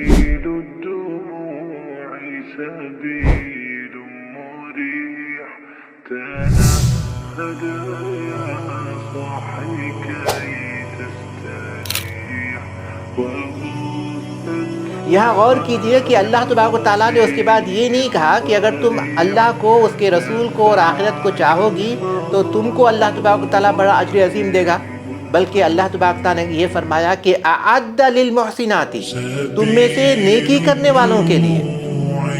الدموع سبيل مريح تنهد يا صاحي كي تستريح یہاں غور کیجئے کہ اللہ تبارک و تعالیٰ نے اس کے بعد یہ نہیں کہا کہ اگر تم اللہ کو، اس کے رسول کو اور آخرت کو چاہو گی تو تم کو اللہ تبارک و تعالیٰ بڑا اجر عظیم دے گا، بلکہ اللہ تبارک و تعالیٰ نے یہ فرمایا کہ اعد للمحسنات، تم میں سے نیکی کرنے والوں کے لیے،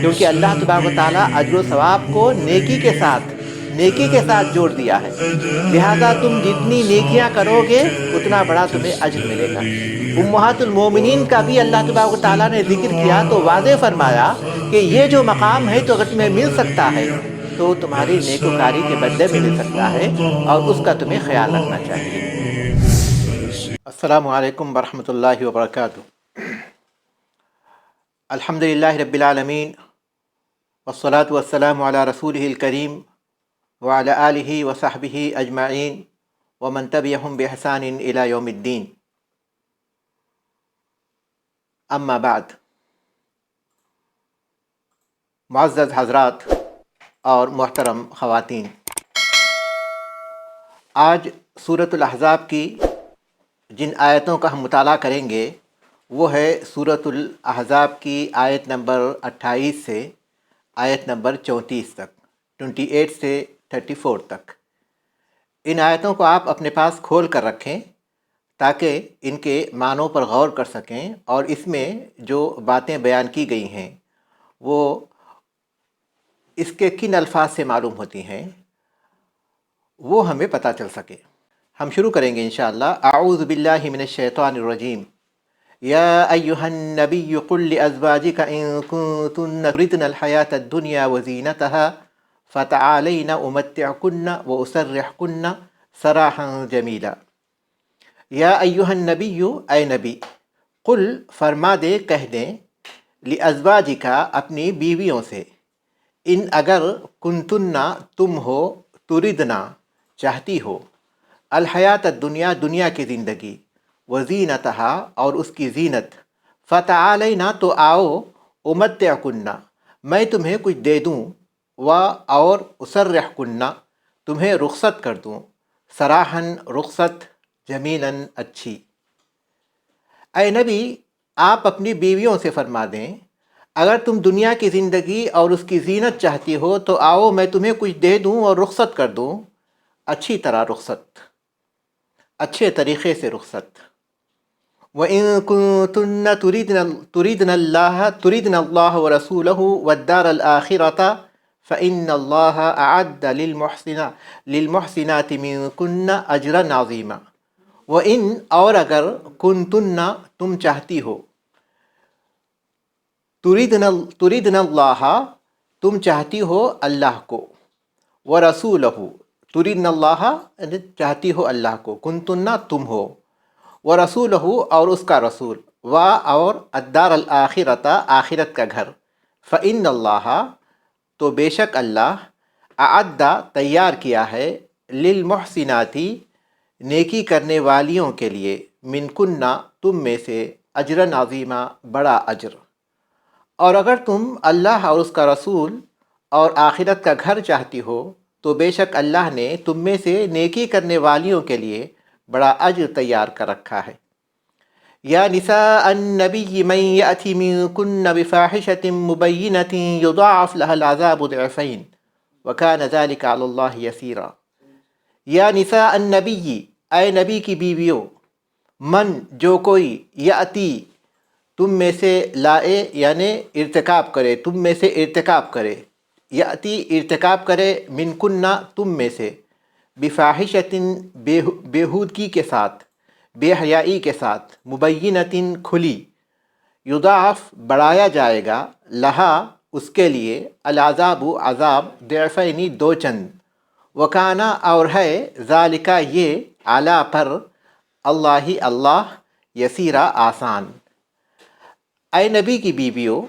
کیونکہ اللہ تبارک و تعالیٰ اجر و ثواب کو نیکی کے ساتھ جوڑ دیا ہے، لہٰذا تم جتنی نیکیاں کرو گے اتنا بڑا تمہیں اجر ملے گا۔ امہات المومنین کا بھی اللہ تبارک و تعالیٰ نے ذکر کیا تو واضح فرمایا کہ یہ جو مقام ہے تو اگر تمہیں مل سکتا ہے تو تمہاری نیکوکاری کے بدلے میں مل سکتا ہے، اور اس کا تمہیں خیال رکھنا چاہیے۔ السلام علیکم ورحمۃ اللہ وبرکاتہ۔ الحمدللہ رب العالمین والصلاة والسلام علی رسولہ الکریم وعلی آلہ وصحبہ اجمعین ومن تبعہم بإحسان الی یوم الدین۔ اما بعد، معزز حضرات اور محترم خواتین، آج سورۃ الاحزاب کی جن آیتوں کا ہم مطالعہ کریں گے وہ ہے سورۃ الاحزاب کی آیت نمبر 28 سے آیت نمبر 34 تک، 28 سے 34 تک۔ ان آیتوں کو آپ اپنے پاس کھول کر رکھیں تاکہ ان کے معنوں پر غور کر سکیں، اور اس میں جو باتیں بیان کی گئی ہیں وہ اس کے کن الفاظ سے معلوم ہوتی ہیں وہ ہمیں پتہ چل سکے۔ ہم شروع کریں گے انشاءاللہ۔ اعوذ باللہ من الشیطان الرجیم۔ یا ایہا النبی قل لازواجک ان کنتن تردن الحیاۃ الدنیا وزینتها فتعالین امتعکن واسرحکن سراحا جمیلا۔ یا ایہا النبی، اے نبی، قل فرما دے، کہہ دیں، لازواجکا اپنی بیویوں سے، ان اگر کنتنا تم ہو، تردنا چاہتی ہو، الحیات الدنیا دنیا کی زندگی، وزینتہا اور اس کی زینت، فتعالینا تو آؤ، امتعکنا میں تمہیں کچھ دے دوں، اور اسرحکنا تمہیں رخصت کر دوں، سراحن رخصت، جمیلاً اچھی۔ اے نبی، آپ اپنی بیویوں سے فرما دیں، اگر تم دنیا کی زندگی اور اس کی زینت چاہتی ہو تو آؤ میں تمہیں کچھ دے دوں اور رخصت کر دوں، اچھی طرح رخصت، اچھے طریقے سے رخصت۔ وَإِن كُنتُنَّ تُرِدْنَ اللَّهَ وَرَسُولَهُ وَالدَّارَ الْآخِرَةَ فَإِنَّ اللَّهَ أَعَدَّ لِلْمُحْسِنَاتِ مِنكُنَّ أَجْرًا عَظِيمًا۔ وَإِن اور اگر کنتن تم چاہتی ہو، تُرِدْنَ اللَّهَ تم چاہتی ہو اللہ کو، وَرَسُولَهُ تُرِدْنَ اللَّهَ چاہتی ہو اللہ کو، کنتن تم ہو، وَرَسُولَهُ اور اس کا رسول، اور الدار الآخرۃ آخرت کا گھر، فَإِنَّ اللَّهَ تو بے شک اللہ، اعد تیار کیا ہے، للمحسناتی نیکی کرنے والیوں کے لیے، منکنہ تم میں سے، اجرن عظیمہ بڑا اجر۔ اور اگر تم اللہ اور اس کا رسول اور آخرت کا گھر چاہتی ہو تو بے شک اللہ نے تم میں سے نیکی کرنے والیوں کے لیے بڑا اجر تیار کر رکھا ہے۔ یا نساء النبی من یأت منکن بفاحشۃ مبینۃ یضاعف لها العذاب ضعفین وکان ذلک علی اللہ یسیرا۔ یا نساء النبی، اے نبی کی بیویوں، من جو کوئی، یاتی تم میں سے، لائے یعنی ارتکاب کرے، تم میں سے ارتکاب کرے، یاتی ارتکاب کرے، منکنہ تم میں سے، بفاحشۃ بےہودگی کے ساتھ، بے حیائی کے ساتھ، مبینۃ کھلی، یضاعف بڑھایا جائے گا، لہا اس کے لیے، العذاب عذاب، ضعفین دو چند، وکانا اور ہے، ذالکا یہ، علی پر، اللہ اللہ، یسیرا آسان۔ اے نبی کی بیویوں،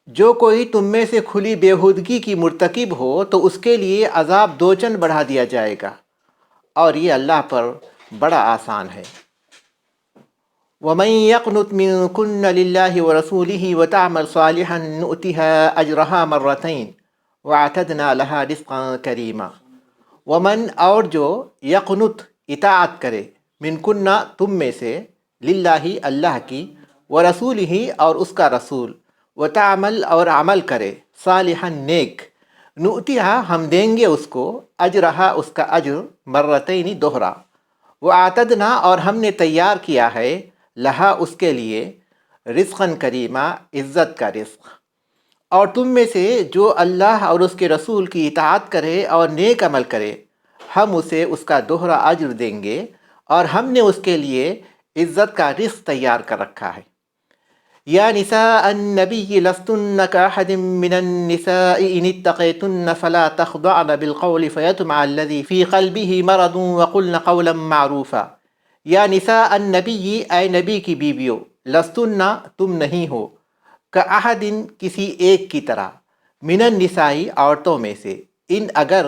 جو کوئی تم میں سے کھلی بےہودگی کی مرتکب ہو تو اس کے لیے عذاب دو چند بڑھا دیا جائے گا، اور یہ اللہ پر بڑا آسان ہے۔ ومن يقنت منكن لله ورسوله وتعمل صالحا نؤتها أجرها مرتين وأعتدنا لها رزقا كريما۔ ومن اور جو یقنت اطاعت کرے منکنہ تم میں سے للہ اللہ کی ورسولہ اور اس کا رسول وتعمل اور عمل کرے صالحا نیک نؤتیہا ہم دیں گے اس کو اجرہا اس کا اجر مرتین دوہرا وآتدنا اور ہم نے تیار کیا ہے لہا اس کے لیے رزقاً کریما عزت کا رزق۔ اور تم میں سے جو اللہ اور اس کے رسول کی اطاعت کرے اور نیک عمل کرے ہم اسے اس کا دوہرا اجر دیں گے اور ہم نے اس کے لیے عزت کا رزق تیار کر رکھا ہے۔ یا نساء النبی لستن کاحد من النساء ان اتقیتن فلا تخضعن بالقول فیطمع الذی فی قلبہ مرض وقلن قولا معروفا۔ یا نساء النبی اے نبی کی بیویوں لستن تم نہیں ہو کاحد کسی ایک کی طرح من النساء عورتوں میں سے ان اگر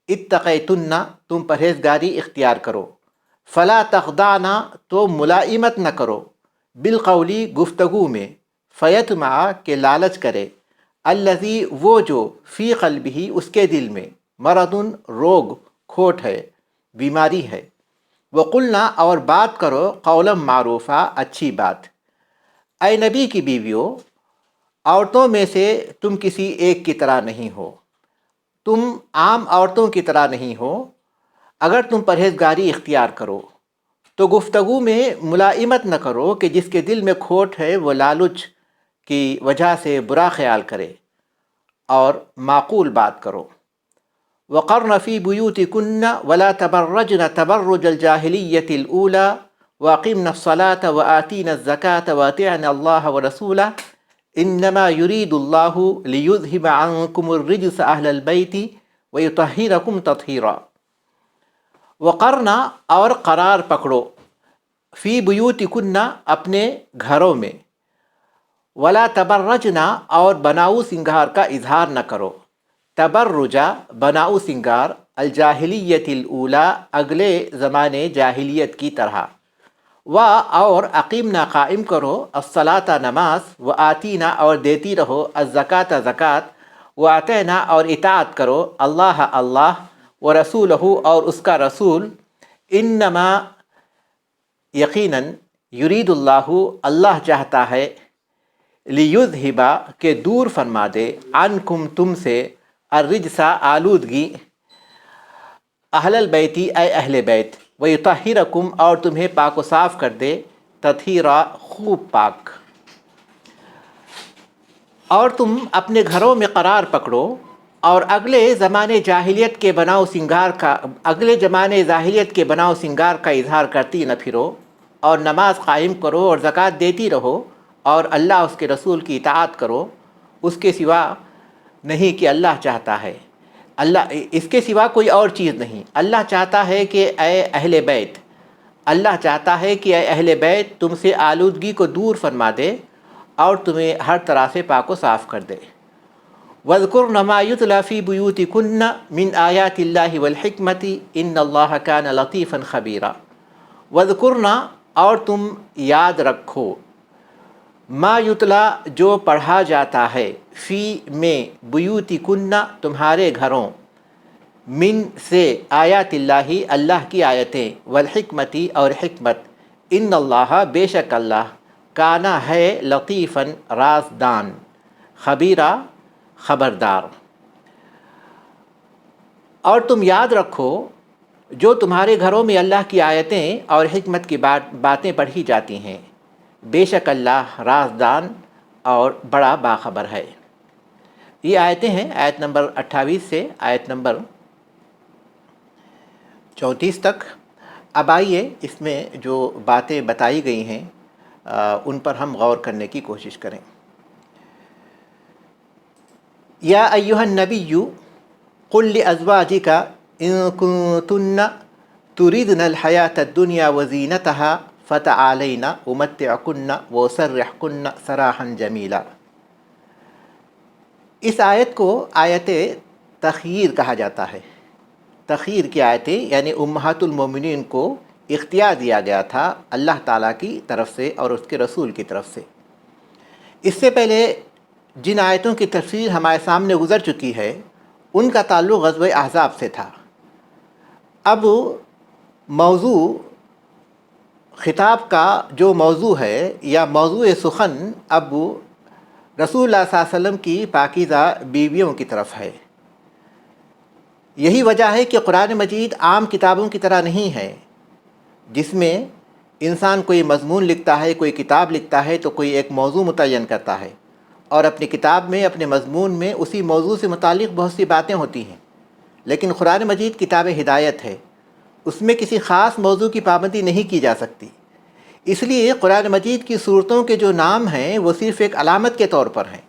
اتقیتن تم پرہیزگاری اختیار کرو فلا تخضعن تو ملائمت نہ کرو بالقولی گفتگو میں فیطمع کہ لالچ کرے الذی وہ جو فی قلبہ اس کے دل میں مرض روگ کھوٹ ہے بیماری ہے وقلنا اور بات کرو قولا معروفہ اچھی بات۔ اے نبی کی بیویوں عورتوں میں سے تم کسی ایک کی طرح نہیں ہو، تم عام عورتوں کی طرح نہیں ہو۔ اگر تم پرہیزگاری اختیار کرو تو گفتگو میں ملائمت نہ کرو کہ جس کے دل میں کھوٹ ہے وہ لالچ کی وجہ سے برا خیال کرے، اور معقول بات کرو۔ وقرن فی بیوتکن ولا تبرجن تبرج الجاہلیۃ الاولی واقمن الصلاۃ وآتین الزکاۃ واطعن اللہ ورسولہ انما یرید اللہ لیذہب عنکم الرجس اہل البیت ویطہرکم تطہیرا۔ وقرن اور قرار پکڑو فی بیوتکن اپنے گھروں میں ولا تبرجنا اور بناؤ سنگار کا اظہار نہ کرو، تبرجا بناؤ سنگار الجاہلیت الاولی اگلے زمانے جاہلیت کی طرح، اور اقیمنا قائم کرو الصلاۃ نماز وآتینا اور دیتی رہو الزکاۃ زکوٰۃ واطعنا اور اطاعت کرو اللہ اللہ ورسولہ اور اس کا رسول انما یقیناً یرید اللہ اللہ چاہتا ہے لیذہبا کہ دور فرما دے عنکم تم سے الرجسا آلودگی اہل البیتی اے اہل بیت ویطہرکم اور تمہیں پاک و صاف کر دے تطہیرا خوب پاک۔ اور تم اپنے گھروں میں قرار پکڑو اور اگلے زمانے جاہلیت کے بناؤ سنگار کا اظہار کرتی نہ پھرو، اور نماز قائم کرو اور زکوٰۃ دیتی رہو اور اللہ اس کے رسول کی اطاعت کرو، اس کے سوا نہیں کہ اللہ چاہتا ہے، اس کے سوا کوئی اور چیز نہیں۔ اللہ چاہتا ہے کہ اے اہل بیت، اللہ چاہتا ہے کہ اے اہل بیت تم سے آلودگی کو دور فرما دے اور تمہیں ہر طرح سے پاک و صاف کر دے۔ وَاذْكُرْنَ مَا يُتْلَى فِي بُيُوتِكُنَّ مِنْ آيَاتِ اللَّهِ وَالْحِكْمَةِ إِنَّ اللَّهَ كَانَ لَطِيفًا خَبِيرًا۔ وَاذْكُرْنَ اور تم یاد رکھو ما یتلا جو پڑھا جاتا ہے فی میں بیوتکن تمہارے گھروں من سے آیات اللہ اللہ کی آیتیں والحکمتی اور حکمت ان اللہ بے شک اللہ کانا ہے لطیفاً رازدان خبیرہ خبردار۔ اور تم یاد رکھو جو تمہارے گھروں میں اللہ کی آیتیں اور حکمت کی باتیں پڑھی جاتی ہیں، بے شک اللہ رازدان اور بڑا باخبر ہے۔ یہ آیتیں ہیں آیت نمبر 28 سے آیت نمبر 34 تک۔ اب آئیے اس میں جو باتیں بتائی گئی ہیں ان پر ہم غور کرنے کی کوشش کریں۔ یا ایہا النبی قل لازواجک ان کنتن تریدن الحیاۃ الدنیا وزینتها فتعالین امتعکن واسرحکن سراحا جمیلا۔ اس آیت کو آیت تخییر کہا جاتا ہے۔ تخییر کی آیتیں یعنی امہات المومنین کو اختیار دیا گیا تھا اللہ تعالیٰ کی طرف سے اور اس کے رسول کی طرف سے۔ اس سے پہلے جن آیتوں کی تفسیر ہمارے سامنے گزر چکی ہے ان کا تعلق غزوہ احزاب سے تھا۔ اب موضوع خطاب کا جو موضوع ہے یا موضوع سخن اب رسول اللہ صلی اللہ علیہ وسلم کی پاکیزہ بیویوں کی طرف ہے۔ یہی وجہ ہے کہ قرآن مجید عام کتابوں کی طرح نہیں ہے جس میں انسان کوئی مضمون لکھتا ہے، کوئی کتاب لکھتا ہے تو کوئی ایک موضوع متعین کرتا ہے اور اپنی کتاب میں اپنے مضمون میں اسی موضوع سے متعلق بہت سی باتیں ہوتی ہیں۔ لیکن قرآن مجید کتاب ہدایت ہے، اس میں کسی خاص موضوع کی پابندی نہیں کی جا سکتی۔ اس لیے قرآن مجید کی صورتوں کے جو نام ہیں وہ صرف ایک علامت کے طور پر ہیں۔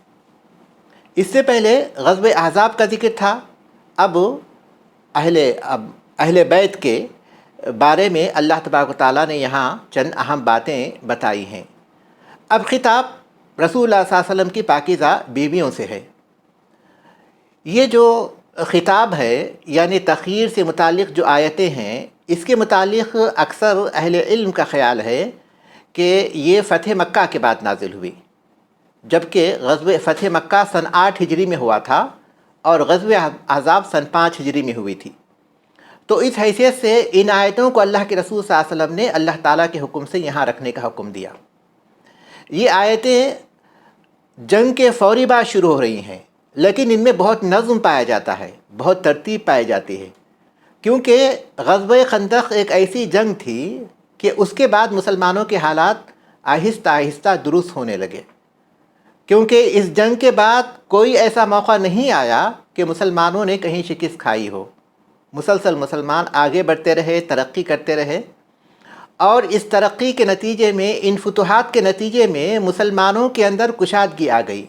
اس سے پہلے غزوہ احزاب کا ذکر تھا، اب اہل بیت کے بارے میں اللہ تبارک و تعالیٰ نے یہاں چند اہم باتیں بتائی ہیں۔ اب خطاب رسول اللہ صلی اللہ علیہ وسلم کی پاکیزہ بیویوں سے ہے۔ یہ جو خطاب ہے یعنی تخیر سے متعلق جو آیتیں ہیں، اس کے متعلق اکثر اہل علم کا خیال ہے کہ یہ فتح مکہ کے بعد نازل ہوئی، جبکہ غزوہ فتح مکہ سن 8 ہجری میں ہوا تھا اور غزوہ احزاب سن 5 ہجری میں ہوئی تھی۔ تو اس حیثیت سے ان آیتوں کو اللہ کے رسول صلی اللہ علیہ وسلم نے اللہ تعالیٰ کے حکم سے یہاں رکھنے کا حکم دیا۔ یہ آیتیں جنگ کے فوری بعد شروع ہو رہی ہیں، لیکن ان میں بہت نظم پایا جاتا ہے، بہت ترتیب پائی جاتی ہے، کیونکہ غزوہ خندق ایک ایسی جنگ تھی کہ اس کے بعد مسلمانوں کے حالات آہستہ آہستہ درست ہونے لگے، کیونکہ اس جنگ کے بعد کوئی ایسا موقع نہیں آیا کہ مسلمانوں نے کہیں شکست کھائی ہو۔ مسلسل مسلمان آگے بڑھتے رہے، ترقی کرتے رہے، اور اس ترقی کے نتیجے میں، ان فتوحات کے نتیجے میں مسلمانوں کے اندر کشادگی آ گئی،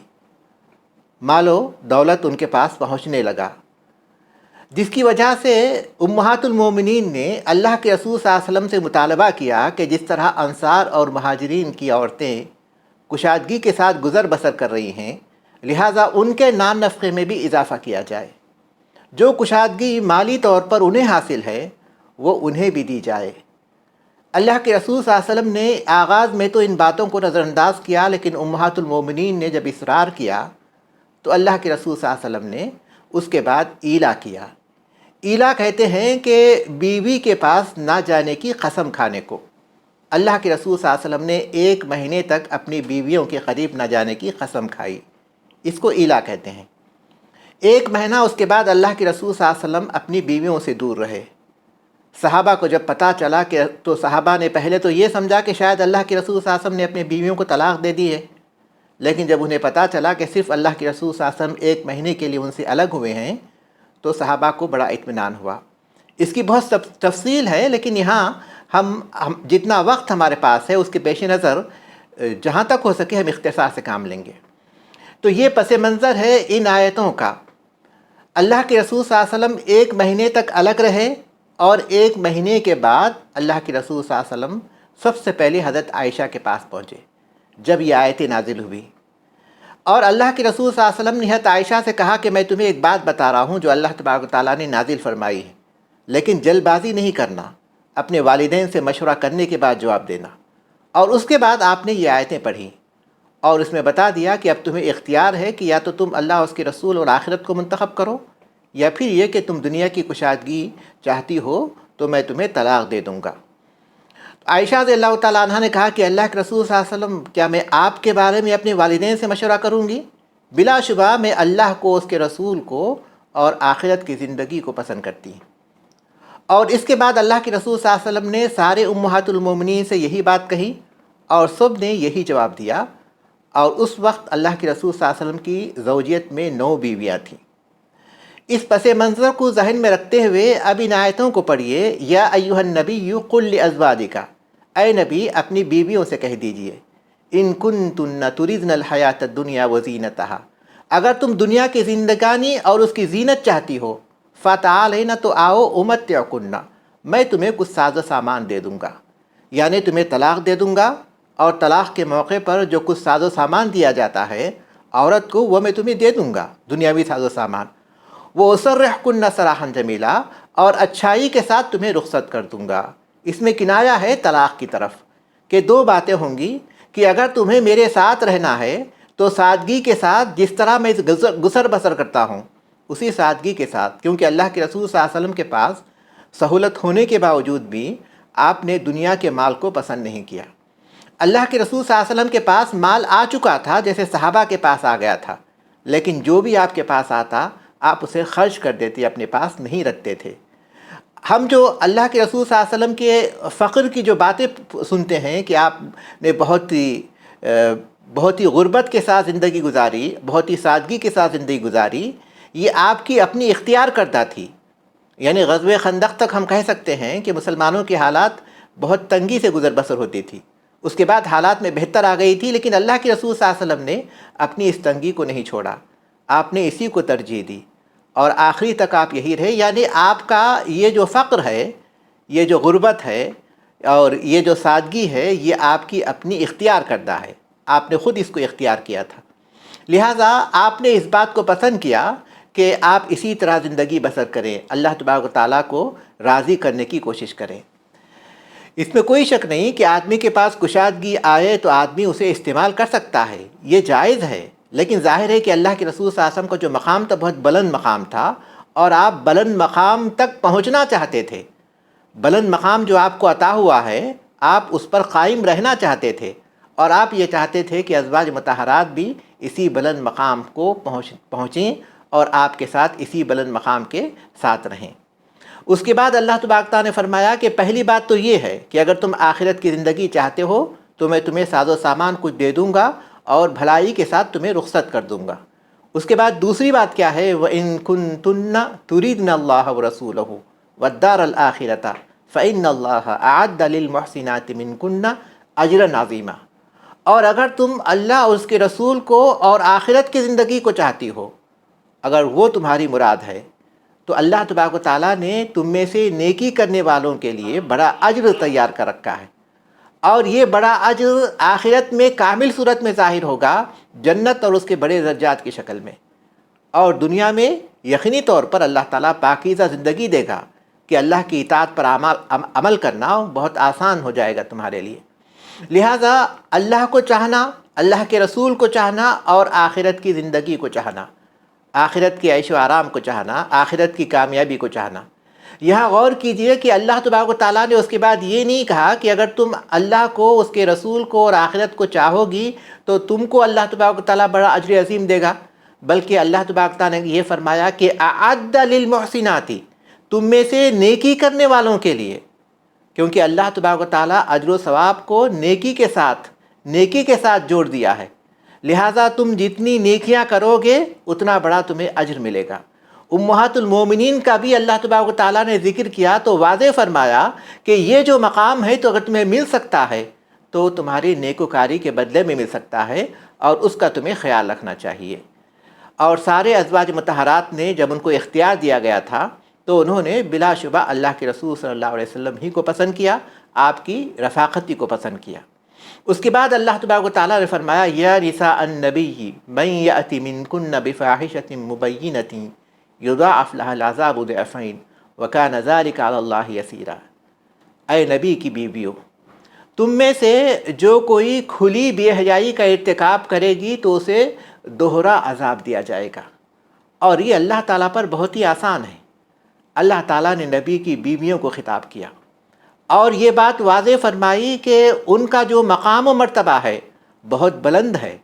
مال و دولت ان کے پاس پہنچنے لگا، جس کی وجہ سے امہات المومنین نے اللہ کے رسول صلی اللہ علیہ وسلم سے مطالبہ کیا کہ جس طرح انصار اور مہاجرین کی عورتیں کشادگی کے ساتھ گزر بسر کر رہی ہیں، لہٰذا ان کے نان نفقے میں بھی اضافہ کیا جائے، جو کشادگی مالی طور پر انہیں حاصل ہے وہ انہیں بھی دی جائے۔ اللہ کے رسول صلی اللہ علیہ وسلم نے آغاز میں تو ان باتوں کو نظر انداز کیا، لیکن امہات المومنین نے جب اصرار کیا تو اللہ کے رسول صلی اللہ علیہ وسلم نے اس کے بعد ایلا کیا۔ ایلا کہتے ہیں کہ بیوی کے پاس نہ جانے کی قسم کھانے کو۔ اللہ کے رسول صلی اللہ علیہ وسلم نے 1 مہینے تک اپنی بیویوں کے قریب نہ جانے کی قسم کھائی، اس کو ایلا کہتے ہیں۔ 1 مہینہ اس کے بعد اللہ کے رسول صلی اللہ علیہ وسلم اپنی بیویوں سے دور رہے۔ صحابہ کو جب پتہ چلا کہ تو صحابہ نے پہلے تو یہ سمجھا کہ شاید اللہ کے رسول صلی اللہ علیہ وسلم نے اپنی بیویوں کو طلاق دے دی ہے، لیکن جب انہیں پتہ چلا کہ صرف اللہ کے رسول صلی اللہ علیہ وسلم 1 مہینے کے لیے ان سے الگ ہوئے ہیں تو صحابہ کو بڑا اطمینان ہوا۔ اس کی بہت تفصیل ہے، لیکن یہاں ہم جتنا وقت ہمارے پاس ہے اس کے پیش نظر جہاں تک ہو سکے ہم اختصار سے کام لیں گے۔ تو یہ پس منظر ہے ان آیتوں کا۔ اللہ کے رسول صلی اللہ علیہ وسلم 1 مہینے تک الگ رہے، اور 1 مہینے کے بعد اللہ کے رسول صلی اللہ علیہ وسلم سب سے پہلے حضرت عائشہ کے پاس پہنچے جب یہ آیتیں نازل ہوئی، اور اللہ کے رسول صلی اللہ علیہ وسلم نے حضرت عائشہ سے کہا کہ میں تمہیں ایک بات بتا رہا ہوں جو اللہ تبارک و تعالیٰ نے نازل فرمائی ہے، لیکن جلد بازی نہیں کرنا، اپنے والدین سے مشورہ کرنے کے بعد جواب دینا۔ اور اس کے بعد آپ نے یہ آیتیں پڑھی اور اس میں بتا دیا کہ اب تمہیں اختیار ہے کہ یا تو تم اللہ اور اس کے رسول اور آخرت کو منتخب کرو، یا پھر یہ کہ تم دنیا کی کشادگی چاہتی ہو تو میں تمہیں طلاق دے دوں گا۔ عائشہ رضی اللہ تعالیٰ عنہ نے کہا کہ اللہ کے رسول صلی اللہ علیہ وسلم، کیا میں آپ کے بارے میں اپنے والدین سے مشورہ کروں گی؟ بلا شبہ میں اللہ کو، اس کے رسول کو اور آخرت کی زندگی کو پسند کرتی ہوں۔ اور اس کے بعد اللہ کے رسول صلی اللہ علیہ وسلم نے سارے امہات المومنین سے یہی بات کہی اور سب نے یہی جواب دیا، اور اس وقت اللہ کے رسول صلی اللہ علیہ وسلم کی زوجیت میں 9 بیویاں تھیں۔ اس پس منظر کو ذہن میں رکھتے ہوئے اب ان آیتوں کو پڑھیے۔ یا ایھا النبی قل لازواجک، اے نبی اپنی بیویوں سے کہہ دیجئے، ان کنتن تردن الحیات الدنیا وزینتہا، اگر تم دنیا کی زندگانی اور اس کی زینت چاہتی ہو، فتعالین، تو آؤ امتعکن، میں تمہیں کچھ ساز و سامان دے دوں گا، یعنی تمہیں طلاق دے دوں گا، اور طلاق کے موقع پر جو کچھ ساز و سامان دیا جاتا ہے عورت کو وہ میں تمہیں دے دوں گا، دنیاوی ساز و سامان۔ وہ اسرحکن سراحا جمیلا، اور اچھائی کے ساتھ تمہیں رخصت کر دوں گا۔ اس میں کنایا ہے طلاق کی طرف کہ دو باتیں ہوں گی کہ اگر تمہیں میرے ساتھ رہنا ہے تو سادگی کے ساتھ جس طرح میں گزر بسر کرتا ہوں اسی سادگی کے ساتھ، کیونکہ اللہ کے رسول صلی اللہ علیہ وسلم کے پاس سہولت ہونے کے باوجود بھی آپ نے دنیا کے مال کو پسند نہیں کیا۔ اللہ کے رسول صلی اللہ علیہ وسلم کے پاس مال آ چکا تھا جیسے صحابہ کے پاس آ گیا تھا، لیکن جو بھی آپ کے پاس آتا آپ اسے خرچ کر دیتے، اپنے پاس نہیں رکھتے تھے۔ ہم جو اللہ کے رسول صلی اللہ علیہ وسلم کے فقر کی جو باتیں سنتے ہیں کہ آپ نے بہت ہی غربت کے ساتھ زندگی گزاری، بہت ہی سادگی کے ساتھ زندگی گزاری، یہ آپ کی اپنی اختیار کردہ تھی۔ یعنی غزوہ خندق تک ہم کہہ سکتے ہیں کہ مسلمانوں کی حالات بہت تنگی سے گزر بسر ہوتی تھی، اس کے بعد حالات میں بہتر آ گئی تھی، لیکن اللہ کے رسول صلی اللہ علیہ وسلم نے اپنی اس تنگی کو نہیں چھوڑا، آپ نے اسی کو ترجیح دی اور آخری تک آپ یہی رہے۔ یعنی آپ کا یہ جو فقر ہے، یہ جو غربت ہے اور یہ جو سادگی ہے، یہ آپ کی اپنی اختیار کردہ ہے، آپ نے خود اس کو اختیار کیا تھا، لہٰذا آپ نے اس بات کو پسند کیا کہ آپ اسی طرح زندگی بسر کریں، اللہ تبارک و تعالیٰ کو راضی کرنے کی کوشش کریں۔ اس میں کوئی شک نہیں کہ آدمی کے پاس کشادگی آئے تو آدمی اسے استعمال کر سکتا ہے، یہ جائز ہے، لیکن ظاہر ہے کہ اللہ کے رسول صلی اللہ علیہ وسلم کا جو مقام تھا بہت بلند مقام تھا، اور آپ بلند مقام تک پہنچنا چاہتے تھے۔ بلند مقام جو آپ کو عطا ہوا ہے آپ اس پر قائم رہنا چاہتے تھے، اور آپ یہ چاہتے تھے کہ ازواج مطہرات بھی اسی بلند مقام کو پہنچیں اور آپ کے ساتھ اسی بلند مقام کے ساتھ رہیں۔ اس کے بعد اللہ تبارک تعالیٰ نے فرمایا کہ پہلی بات تو یہ ہے کہ اگر تم آخرت کی زندگی چاہتے ہو تو میں تمہیں ساز و سامان کچھ دے دوں گا اور بھلائی کے ساتھ تمہیں رخصت کر دوں گا۔ اس کے بعد دوسری بات کیا ہے؟ وَإِن كُنتُنَّ تُرِيدْنَ اللَّهَ وَرَسُولَهُ وَالدَّارَ الْآخِرَةَ فَإِنَّ اللَّهَ أَعَدَّ لِلْمُحْسِنَاتِ مِنكُنَّ أَجْرًا عَظِيمًا۔ اور اگر تم اللہ اور اس کے رسول کو اور آخرت کی زندگی کو چاہتی ہو، اگر وہ تمہاری مراد ہے، تو اللہ تبارک و تعالیٰ نے تم میں سے نیکی کرنے والوں کے لیے بڑا اجر تیار کر رکھا ہے، اور یہ بڑا اجر آخرت میں کامل صورت میں ظاہر ہوگا، جنت اور اس کے بڑے درجات کی شکل میں، اور دنیا میں یقینی طور پر اللہ تعالیٰ پاکیزہ زندگی دے گا کہ اللہ کی اطاعت پر عمل کرنا بہت آسان ہو جائے گا تمہارے لیے۔ لہٰذا اللہ کو چاہنا، اللہ کے رسول کو چاہنا اور آخرت کی زندگی کو چاہنا، آخرت کی عیش و آرام کو چاہنا، آخرت کی کامیابی کو چاہنا۔ یہاں غور کیجئے کہ اللہ تبارک و تعالیٰ نے اس کے بعد یہ نہیں کہا کہ اگر تم اللہ کو، اس کے رسول کو اور آخرت کو چاہو گی تو تم کو اللہ تبارک و تعالیٰ بڑا اجر عظیم دے گا، بلکہ اللہ تبارک و تعالیٰ نے یہ فرمایا کہ اعد للمحسنات، تم میں سے نیکی کرنے والوں کے لیے، کیونکہ اللہ تبارک و تعالیٰ اجر و ثواب کو نیکی کے ساتھ جوڑ دیا ہے، لہٰذا تم جتنی نیکیاں کرو گے اتنا بڑا تمہیں اجر ملے گا۔ امہات المومنین کا بھی اللہ تبارک و تعالیٰ نے ذکر کیا تو واضح فرمایا کہ یہ جو مقام ہے تو اگر تمہیں مل سکتا ہے تو تمہاری نیکوکاری کے بدلے میں مل سکتا ہے، اور اس کا تمہیں خیال رکھنا چاہیے۔ اور سارے ازواج مطہرات نے جب ان کو اختیار دیا گیا تھا تو انہوں نے بلا شبہ اللہ کے رسول صلی اللہ علیہ وسلم ہی کو پسند کیا، آپ کی رفاقتی کو پسند کیا۔ اس کے بعد اللہ تبارک و تعالیٰ نے فرمایا یا نساء النبی من یأت منکن بفاحشۃ مبینۃ یضاعف لها العذاب ضعفین وکان ذلک علی اللہ یسیرا۔ اے نبی کی بیویوں، تم میں سے جو کوئی کھلی بے حیائی کا ارتکاب کرے گی تو اسے دوہرا عذاب دیا جائے گا، اور یہ اللہ تعالیٰ پر بہت ہی آسان ہے۔ اللہ تعالیٰ نے نبی کی بیویوں کو خطاب کیا اور یہ بات واضح فرمائی کہ ان کا جو مقام و مرتبہ ہے بہت بلند ہے،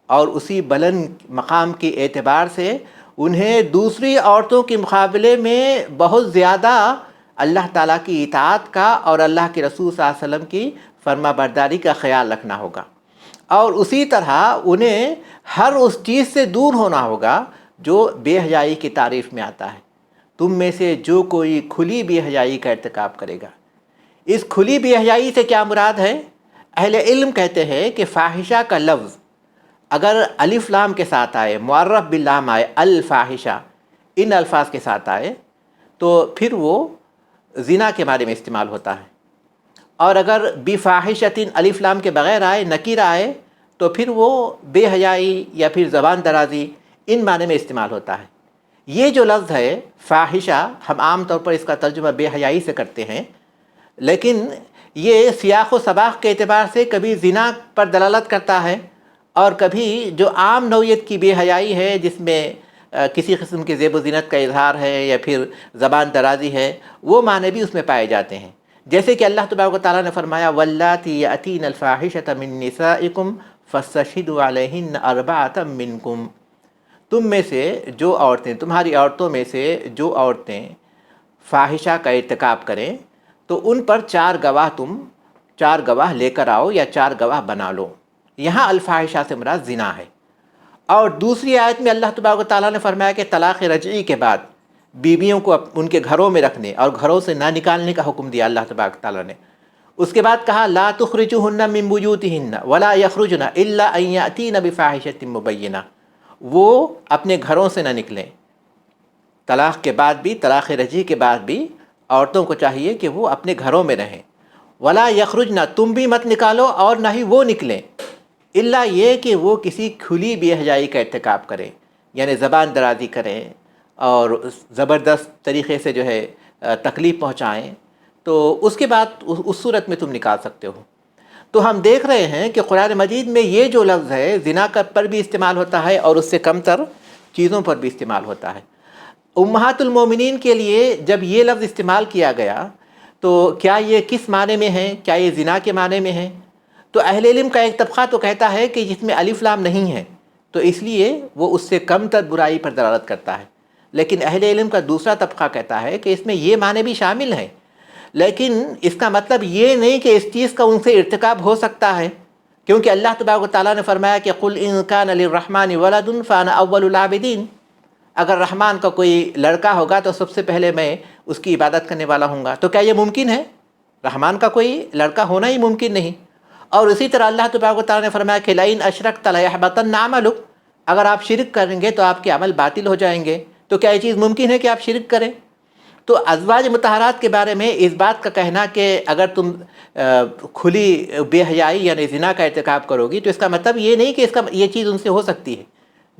اور اسی بلند مقام کے اعتبار سے انہیں دوسری عورتوں کے مقابلے میں بہت زیادہ اللہ تعالیٰ کی اطاعت کا اور اللہ کے رسول صلی اللہ علیہ وسلم کی فرما برداری کا خیال رکھنا ہوگا، اور اسی طرح انہیں ہر اس چیز سے دور ہونا ہوگا جو بے حیائی کی تعریف میں آتا ہے۔ تم میں سے جو کوئی کھلی بے حیائی کا ارتکاب کرے گا، اس کھلی بے حیائی سے کیا مراد ہے؟ اہل علم کہتے ہیں کہ فاحشہ کا لفظ اگر الف لام کے ساتھ آئے، معرف باللام آئے، الفاحشہ، ان الفاظ کے ساتھ آئے تو پھر وہ زنا کے بارے میں استعمال ہوتا ہے، اور اگر بفاحشۃ الف لام کے بغیر آئے، نکیر آئے، تو پھر وہ بے حیائی یا پھر زبان درازی ان معنی میں استعمال ہوتا ہے۔ یہ جو لفظ ہے فاحشہ، ہم عام طور پر اس کا ترجمہ بے حیائی سے کرتے ہیں، لیکن یہ سیاق و سباق کے اعتبار سے کبھی زنا پر دلالت کرتا ہے، اور کبھی جو عام نوعیت کی بے حیائی ہے جس میں کسی قسم کے زیب و زینت کا اظہار ہے یا پھر زبان درازی ہے، وہ معنی بھی اس میں پائے جاتے ہیں۔ جیسے کہ اللہ تبارک و تعالیٰ نے فرمایا واللاتی یأتین الفاحشۃ من نسائکم فاستشہدوا علیہن اربعۃ منکم، تم میں سے جو عورتیں، تمہاری عورتوں میں سے جو عورتیں فاحشہ کا ارتکاب کریں تو ان پر چار گواہ لے کر آؤ یا 4 گواہ بنا لو۔ یہاں الفاحشہ سے مراد زنا ہے۔ اور دوسری آیت میں اللہ تبارک و تعالیٰ نے فرمایا کہ طلاق رجعی کے بعد بیویوں کو ان کے گھروں میں رکھنے اور گھروں سے نہ نکالنے کا حکم دیا اللہ تبارک و تعالیٰ نے۔ اس کے بعد کہا لا تخرجوهن من بيوتهن ولا يخرجن الا ان ياتين بفاحشة مبینہ، وہ اپنے گھروں سے نہ نکلیں۔ طلاق کے بعد بھی، طلاق رجعی کے بعد بھی عورتوں کو چاہیے کہ وہ اپنے گھروں میں رہیں۔ ولا یخرجن، تم بھی مت نکالو اور نہ ہی وہ نکلیں، الا یہ کہ وہ کسی کھلی بے حیائی کا ارتکاب کریں، یعنی زبان درازی کریں اور زبردست طریقے سے جو ہے تکلیف پہنچائیں، تو اس کے بعد اس صورت میں تم نکال سکتے ہو۔ تو ہم دیکھ رہے ہیں کہ قرآن مجید میں یہ جو لفظ ہے زنا پر بھی استعمال ہوتا ہے اور اس سے کم تر چیزوں پر بھی استعمال ہوتا ہے۔ امہات المومنین کے لیے جب یہ لفظ استعمال کیا گیا تو کیا یہ کس معنی میں ہے؟ کیا یہ زنا کے معنی میں ہے؟ تو اہل علم کا ایک طبقہ تو کہتا ہے کہ جس میں الف لام نہیں ہے تو اس لیے وہ اس سے کم تر برائی پر دلالت کرتا ہے، لیکن اہل علم کا دوسرا طبقہ کہتا ہے کہ اس میں یہ معنی بھی شامل ہیں، لیکن اس کا مطلب یہ نہیں کہ اس چیز کا ان سے ارتکاب ہو سکتا ہے، کیونکہ اللہ تبارک و تعالیٰ نے فرمایا کہ قل ان کان للرحمن ولد فانا اول العابدین، اگر رحمان کا کوئی لڑکا ہوگا تو سب سے پہلے میں اس کی عبادت کرنے والا ہوں گا۔ تو کیا یہ ممکن ہے؟ رحمان کا کوئی لڑکا ہونا ہی ممکن نہیں۔ اور اسی طرح اللہ تبارک و تعالیٰ نے فرمایا کہ لئن اشرکت لیحبطن عملک، اگر آپ شرک کریں گے تو آپ کے عمل باطل ہو جائیں گے۔ تو کیا یہ چیز ممکن ہے کہ آپ شرک کریں؟ تو ازواج مطہرات کے بارے میں اس بات کا کہنا کہ اگر تم کھلی بے حیائی یعنی زنا کا ارتکاب کرو گی تو اس کا مطلب یہ نہیں کہ یہ چیز ان سے ہو سکتی ہے،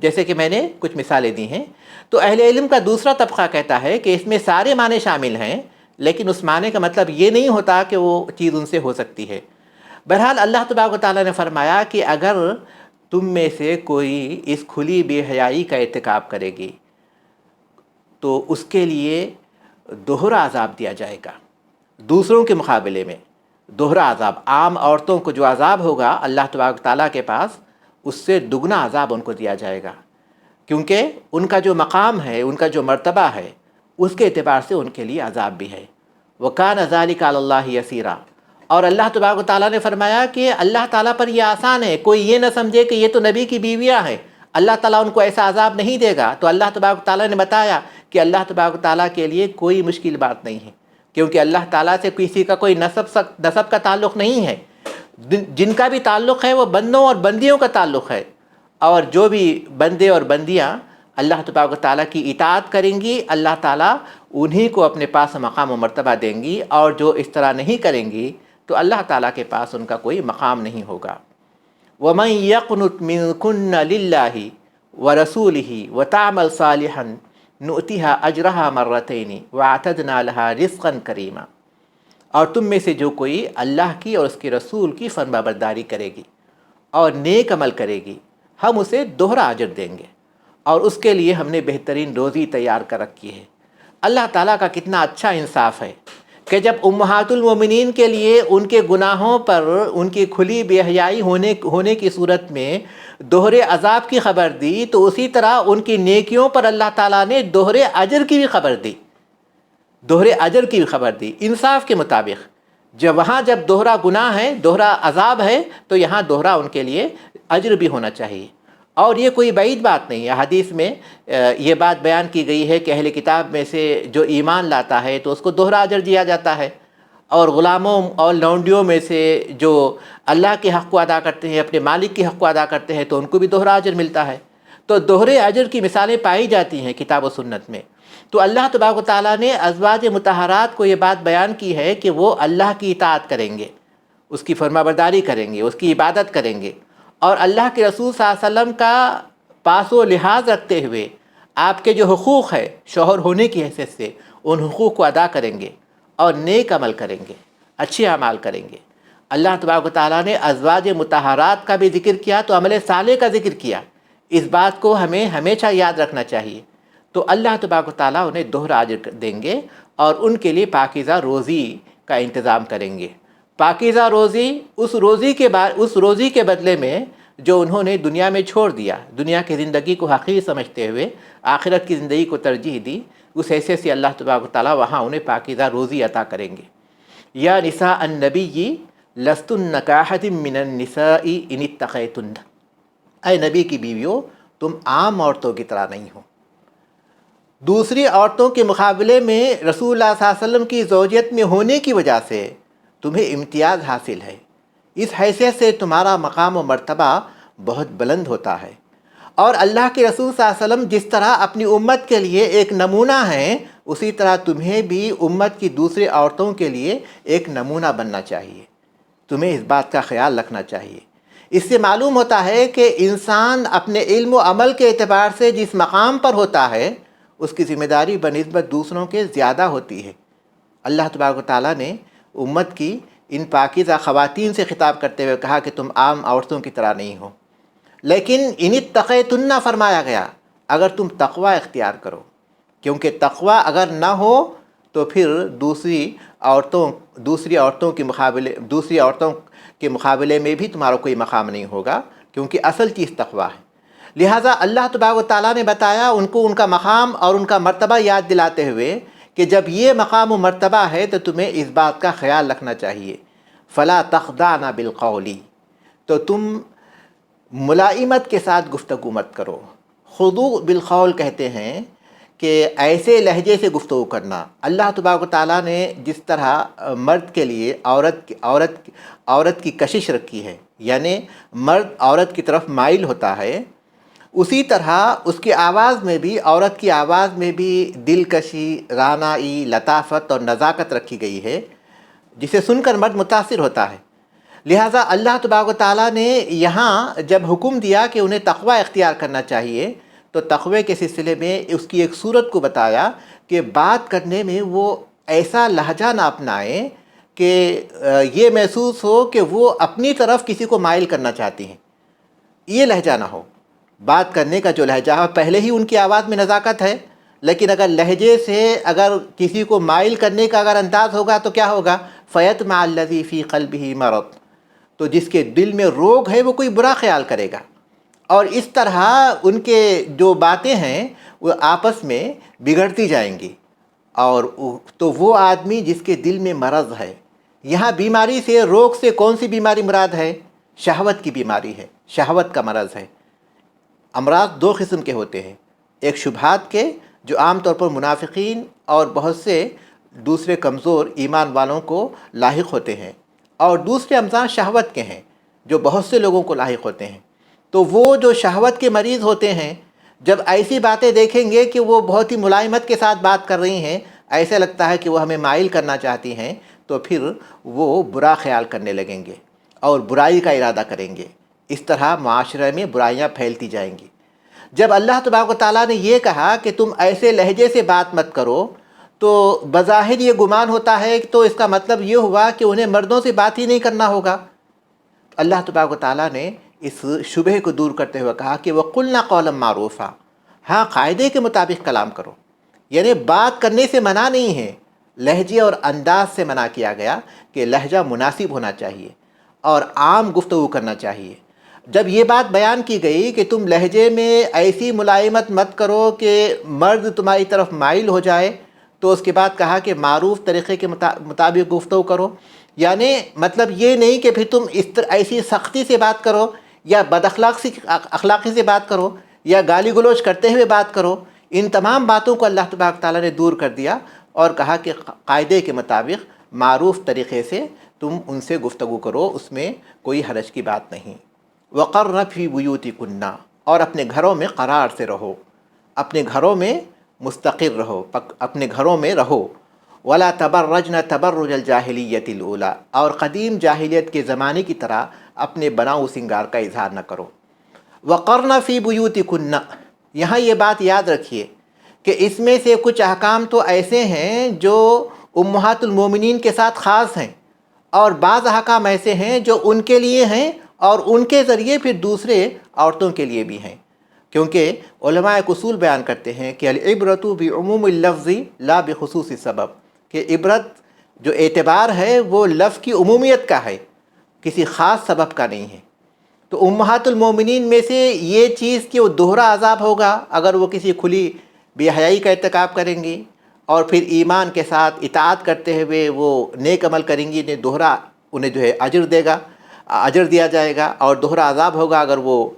جیسے کہ میں نے کچھ مثالیں دی ہیں۔ تو اہل علم کا دوسرا طبقہ کہتا ہے کہ اس میں سارے معنی شامل ہیں، لیکن اس معنی کا مطلب یہ نہیں ہوتا کہ وہ چیز ان سے ہو سکتی ہے۔ بہرحال اللہ تبارک و تعالیٰ نے فرمایا کہ اگر تم میں سے کوئی اس کھلی بے حیائی کا ارتکاب کرے گی تو اس کے لیے دوہرا عذاب دیا جائے گا، دوسروں کے مقابلے میں دوہرا عذاب۔ عام عورتوں کو جو عذاب ہوگا اللہ تبارک و تعالیٰ کے پاس، اس سے دگنا عذاب ان کو دیا جائے گا، کیونکہ ان کا جو مقام ہے، ان کا جو مرتبہ ہے، اس کے اعتبار سے ان کے لیے عذاب بھی ہے۔ وَكَانَ ذَلِكَ عَلَى اللَّهِ يَسِيرًا، اور اللہ تبارک و تعالیٰ نے فرمایا کہ اللہ تعالیٰ پر یہ آسان ہے، کوئی یہ نہ سمجھے کہ یہ تو نبی کی بیویاں ہیں، اللہ تعالیٰ ان کو ایسا عذاب نہیں دے گا۔ تو اللہ تبارک و تعالیٰ نے بتایا کہ اللہ تبارک و تعالیٰ کے لیے کوئی مشکل بات نہیں ہے، کیونکہ اللہ تعالیٰ سے کسی کا کوئی نسب کا تعلق نہیں ہے، جن کا بھی تعلق ہے وہ بندوں اور بندیوں کا تعلق ہے، اور جو بھی بندے اور بندیاں اللہ تبارک و تعالیٰ کی اطاعت کریں گی اللہ تعالیٰ انہی کو اپنے پاس مقام و مرتبہ دیں گی، اور جو اس طرح نہیں کریں گی تو اللہ تعالیٰ کے پاس ان کا کوئی مقام نہیں ہوگا۔ وَمَن يَقْنُتْ مِنكُنَّ لِلَّهِ وَرَسُولِهِ وَتَعْمَلْ صَالِحًا نُؤْتِهَا أَجْرَهَا مَرَّتَيْنِ وَأَعْتَدْنَا لَهَا رِزْقًا كَرِيمًا، اور تم میں سے جو کوئی اللہ کی اور اس کے رسول کی فرمانبرداری کرے گی اور نیک عمل کرے گی، ہم اسے دوہرا اجر دیں گے، اور اس کے لیے ہم نے بہترین روزی تیار کر رکھی ہے۔ اللہ تعالیٰ کا کتنا اچھا انصاف ہے کہ جب امہات المومنین کے لیے ان کے گناہوں پر ان کی کھلی بے حیائی ہونے کی صورت میں دوہرے عذاب کی خبر دی، تو اسی طرح ان کی نیکیوں پر اللہ تعالیٰ نے دوہرے اجر کی بھی خبر دی، دوہرے اجر کی بھی خبر دی انصاف کے مطابق۔ جب دوہرا گناہ ہے، دوہرا عذاب ہے، تو یہاں دوہرا ان کے لیے اجر بھی ہونا چاہیے، اور یہ کوئی بعید بات نہیں ہے۔ حدیث میں یہ بات بیان کی گئی ہے کہ اہل کتاب میں سے جو ایمان لاتا ہے تو اس کو دوہرا اجر دیا جاتا ہے، اور غلاموں اور لونڈیوں میں سے جو اللہ کے حق کو ادا کرتے ہیں، اپنے مالک کے حق کو ادا کرتے ہیں، تو ان کو بھی دوہرا اجر ملتا ہے۔ تو دوہرے اجر کی مثالیں پائی جاتی ہیں کتاب و سنت میں۔ تو اللہ تبارک و تعالیٰ نے ازواج مطہرات کو یہ بات بیان کی ہے کہ وہ اللہ کی اطاعت کریں گے، اس کی فرمانبرداری کریں گے، اس کی عبادت کریں گے، اور اللہ کے رسول صلی اللہ علیہ وسلم کا پاس و لحاظ رکھتے ہوئے آپ کے جو حقوق ہے شوہر ہونے کی حیثیت سے ان حقوق کو ادا کریں گے اور نیک عمل کریں گے۔ اچھے اعمال کریں گے۔ اللہ تبارک و تعالیٰ نے ازواج مطہرات کا بھی ذکر کیا تو عمل صالح کا ذکر کیا۔ اس بات کو ہمیں ہمیشہ یاد رکھنا چاہیے۔ تو اللہ تبارک و تعالیٰ انہیں دوہرا اجر دیں گے اور ان کے لیے پاکیزہ روزی کا انتظام کریں گے۔ پاکیزہ روزی اس روزی کے بدلے میں جو انہوں نے دنیا میں چھوڑ دیا، دنیا کی زندگی کو حقیر سمجھتے ہوئے آخرت کی زندگی کو ترجیح دی، اس حیثیت سے اللہ تبارک و تعالیٰ وہاں انہیں پاکیزہ روزی عطا کریں گے۔ یا نساء النبی لستن کاحد من النساء ان اتقیتن، اے نبی کی بیویوں تم عام عورتوں کی طرح نہیں ہو۔ دوسری عورتوں کے مقابلے میں رسول اللہ صلی اللہ علیہ وسلم کی زوجیت میں ہونے کی وجہ سے تمہیں امتیاز حاصل ہے۔ اس حیثیت سے تمہارا مقام و مرتبہ بہت بلند ہوتا ہے، اور اللہ کے رسول صلی اللہ علیہ وسلم جس طرح اپنی امت کے لیے ایک نمونہ ہیں، اسی طرح تمہیں بھی امت کی دوسری عورتوں کے لیے ایک نمونہ بننا چاہیے۔ تمہیں اس بات کا خیال رکھنا چاہیے۔ اس سے معلوم ہوتا ہے کہ انسان اپنے علم و عمل کے اعتبار سے جس مقام پر ہوتا ہے اس کی ذمہ داری بنسبت دوسروں کے زیادہ ہوتی ہے۔ اللہ تبارک و تعالیٰ نے امت کی ان پاکیزہ خواتین سے خطاب کرتے ہوئے کہا کہ تم عام عورتوں کی طرح نہیں ہو، لیکن ان اتقیتن فرمایا گیا اگر تم تقوی اختیار کرو، کیونکہ تقوی اگر نہ ہو تو پھر دوسری عورتوں کے مقابلے میں بھی تمہارا کوئی مقام نہیں ہوگا، کیونکہ اصل چیز تقوی ہے۔ لہٰذا اللہ تبارک و تعالیٰ نے بتایا ان کو ان کا مقام اور ان کا مرتبہ یاد دلاتے ہوئے کہ جب یہ مقام و مرتبہ ہے تو تمہیں اس بات کا خیال رکھنا چاہیے، فلا تخضعن بالقول، تو تم ملائمت کے ساتھ گفتگو مت کرو۔ خضوع بالقول کہتے ہیں کہ ایسے لہجے سے گفتگو کرنا۔ اللہ تبارک و تعالیٰ نے جس طرح مرد کے لیے عورت کی کشش رکھی ہے، یعنی مرد عورت کی طرف مائل ہوتا ہے، اسی طرح اس کی آواز میں بھی، عورت کی آواز میں بھی دلکشی، رعنائی، لطافت اور نزاکت رکھی گئی ہے، جسے سن کر مرد متاثر ہوتا ہے۔ لہٰذا اللہ تبارک و تعالیٰ نے یہاں جب حکم دیا کہ انہیں تقوی اختیار کرنا چاہیے تو تقوی کے سلسلے میں اس کی ایک صورت کو بتایا کہ بات کرنے میں وہ ایسا لہجہ نہ اپنائیں کہ یہ محسوس ہو کہ وہ اپنی طرف کسی کو مائل کرنا چاہتی ہیں، یہ لہجہ نہ ہو۔ بات کرنے کا جو لہجہ ہے، پہلے ہی ان کی آواز میں نزاکت ہے، لیکن اگر لہجے سے اگر کسی کو مائل کرنے کا اگر انداز ہوگا تو کیا ہوگا؟ فَيَطْمَعَ الَّذِي فِي قَلْبِهِ مَرَضٌ، تو جس کے دل میں روگ ہے وہ کوئی برا خیال کرے گا، اور اس طرح ان کے جو باتیں ہیں وہ آپس میں بگڑتی جائیں گی۔ اور تو وہ آدمی جس کے دل میں مرض ہے، یہاں بیماری سے، روگ سے کون سی بیماری مراد ہے؟ شہوت کی بیماری ہے، شہوت کا مرض ہے۔ امراض دو قسم کے ہوتے ہیں، ایک شبہات کے جو عام طور پر منافقین اور بہت سے دوسرے کمزور ایمان والوں کو لاحق ہوتے ہیں، اور دوسرے امراض شہوت کے ہیں جو بہت سے لوگوں کو لاحق ہوتے ہیں۔ تو وہ جو شہوت کے مریض ہوتے ہیں جب ایسی باتیں دیکھیں گے کہ وہ بہت ہی ملائمت کے ساتھ بات کر رہی ہیں، ایسا لگتا ہے کہ وہ ہمیں مائل کرنا چاہتی ہیں، تو پھر وہ برا خیال کرنے لگیں گے اور برائی کا ارادہ کریں گے۔ اس طرح معاشرے میں برائیاں پھیلتی جائیں گی۔ جب اللہ تبارک و تعالیٰ نے یہ کہا کہ تم ایسے لہجے سے بات مت کرو، تو بظاہر یہ گمان ہوتا ہے تو اس کا مطلب یہ ہوا کہ انہیں مردوں سے بات ہی نہیں کرنا ہوگا۔ اللہ تبارک و تعالیٰ نے اس شبہ کو دور کرتے ہوئے کہا کہ وَقُلْنَا قَوْلًا مَعْرُوفًا، ہاں قاعدے کے مطابق کلام کرو، یعنی بات کرنے سے منع نہیں ہے، لہجے اور انداز سے منع کیا گیا کہ لہجہ مناسب ہونا چاہیے اور عام گفتگو کرنا چاہیے۔ جب یہ بات بیان کی گئی کہ تم لہجے میں ایسی ملائمت مت کرو کہ مرد تمہاری طرف مائل ہو جائے، تو اس کے بعد کہا کہ معروف طریقے کے مطابق گفتگو کرو، یعنی مطلب یہ نہیں کہ پھر تم ایسی سختی سے بات کرو یا بد اخلاقی سے بات کرو یا گالی گلوچ کرتے ہوئے بات کرو۔ ان تمام باتوں کو اللہ تبارک تعالیٰ نے دور کر دیا اور کہا کہ قاعدے کے مطابق معروف طریقے سے تم ان سے گفتگو کرو، اس میں کوئی حرج کی بات نہیں۔ وَقَرْنَ فِي بُيُوتِكُنَّ، اور اپنے گھروں میں قرار سے رہو، اپنے گھروں میں مستقر رہو، اپنے گھروں میں رہو۔ وَلَا تَبَرَّجْنَ تَبَرُّجَ الْجَاهِلِيَّةِ الْأُولَىٰ، اور قدیم جاہلیت کے زمانے کی طرح اپنے بناؤ سنگار کا اظہار نہ کرو۔ وَقَرْنَ فِي بُيُوتِكُنَّ، یہاں یہ بات یاد رکھیے کہ اس میں سے کچھ احکام تو ایسے ہیں جو امہات المومنین کے ساتھ خاص ہیں، اور بعض احکام ایسے ہیں جو ان کے لیے ہیں اور ان کے ذریعے پھر دوسرے عورتوں کے لیے بھی ہیں، کیونکہ علماء ایک اصول بیان کرتے ہیں کہ العبرۃ بعموم اللفظ لا بخصوص السبب، کہ عبرت جو اعتبار ہے وہ لفظ کی عمومیت کا ہے، کسی خاص سبب کا نہیں ہے۔ تو امہات المومنین میں سے یہ چیز کہ وہ دوہرا عذاب ہوگا اگر وہ کسی کھلی بے حیائی کا ارتکاب کریں گی، اور پھر ایمان کے ساتھ اطاعت کرتے ہوئے وہ نیک عمل کریں گی، دوہرا انہیں جو ہے اجر دیا جائے گا، اور دوہرا عذاب ہوگا اگر وہ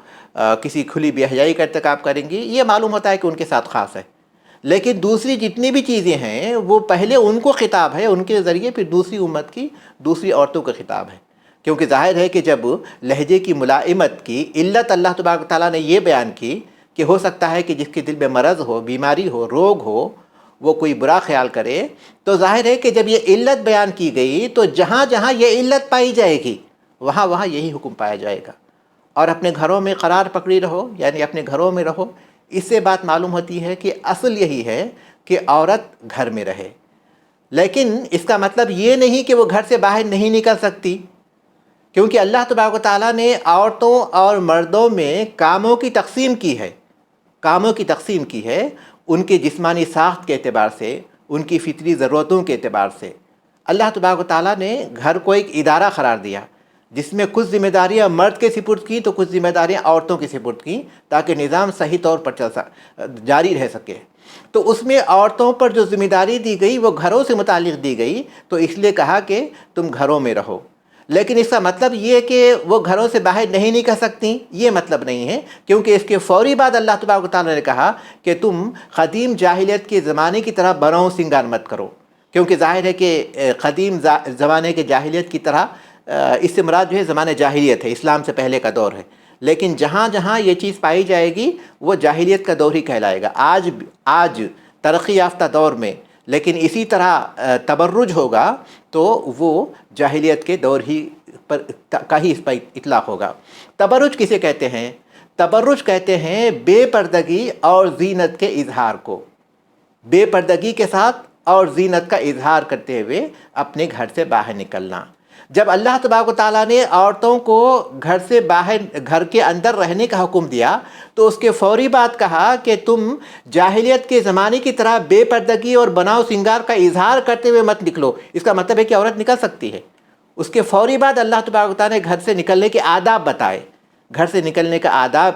کسی کھلی بے حیائی کا ارتکاب کریں گی۔ یہ معلوم ہوتا ہے کہ ان کے ساتھ خاص ہے، لیکن دوسری جتنی بھی چیزیں ہیں وہ پہلے ان کو خطاب ہے، ان کے ذریعے پھر دوسری امت کی دوسری عورتوں کا خطاب ہے، کیونکہ ظاہر ہے کہ جب لہجے کی ملائمت کی علت اللہ تبارک و تعالیٰ نے یہ بیان کی کہ ہو سکتا ہے کہ جس کے دل میں مرض ہو، بیماری ہو، روگ ہو، وہ کوئی برا خیال کرے، تو ظاہر ہے کہ جب یہ علت بیان کی گئی تو جہاں جہاں یہ علت پائی جائے گی وہاں وہاں یہی حکم پایا جائے گا۔ اور اپنے گھروں میں قرار پکڑی رہو، یعنی اپنے گھروں میں رہو۔ اس سے بات معلوم ہوتی ہے کہ اصل یہی ہے کہ عورت گھر میں رہے، لیکن اس کا مطلب یہ نہیں کہ وہ گھر سے باہر نہیں نکل سکتی، کیونکہ اللہ تبارک و تعالیٰ نے عورتوں اور مردوں میں کاموں کی تقسیم کی ہے، ان کے جسمانی ساخت کے اعتبار سے، ان کی فطری ضرورتوں کے اعتبار سے۔ اللہ تبارک و تعالیٰ نے گھر کو ایک ادارہ قرار دیا جس میں کچھ ذمہ داریاں مرد کے سپرد کی تو کچھ ذمہ داریاں عورتوں کے سپرد کی، تاکہ نظام صحیح طور پر جاری رہ سکے۔ تو اس میں عورتوں پر جو ذمہ داری دی گئی وہ گھروں سے متعلق دی گئی، تو اس لیے کہا کہ تم گھروں میں رہو۔ لیکن اس کا مطلب یہ کہ وہ گھروں سے باہر نہیں نکل سکتی، یہ مطلب نہیں ہے، کیونکہ اس کے فوری بعد اللہ تبارک و تعالیٰ نے کہا کہ تم قدیم جاہلیت کے زمانے کی طرح بناؤ سنگار مت کرو، کیونکہ ظاہر ہے کہ قدیم زمانے کے جاہلیت کی طرح اس سے مراد جو ہے زمانہ جاہلیت ہے، اسلام سے پہلے کا دور ہے، لیکن جہاں جہاں یہ چیز پائی جائے گی وہ جاہلیت کا دور ہی کہلائے گا۔ آج ترقی یافتہ دور میں لیکن اسی طرح تبرج ہوگا تو وہ جاہلیت کے دور ہی کا ہی اس پر اطلاق ہوگا۔ تبرج کسے کہتے ہیں؟ تبرج کہتے ہیں بے پردگی اور زینت کے اظہار کو، بے پردگی کے ساتھ اور زینت کا اظہار کرتے ہوئے اپنے گھر سے باہر نکلنا۔ جب اللہ تبارک و تعالیٰ نے عورتوں کو گھر کے اندر رہنے کا حکم دیا تو اس کے فوری بعد کہا کہ تم جاہلیت کے زمانے کی طرح بے پردگی اور بناؤ سنگار کا اظہار کرتے ہوئے مت نکلو۔ اس کا مطلب ہے کہ عورت نکل سکتی ہے۔ اس کے فوری بعد اللہ تبارک و تعالیٰ نے گھر سے نکلنے کے آداب بتائے۔ گھر سے نکلنے کا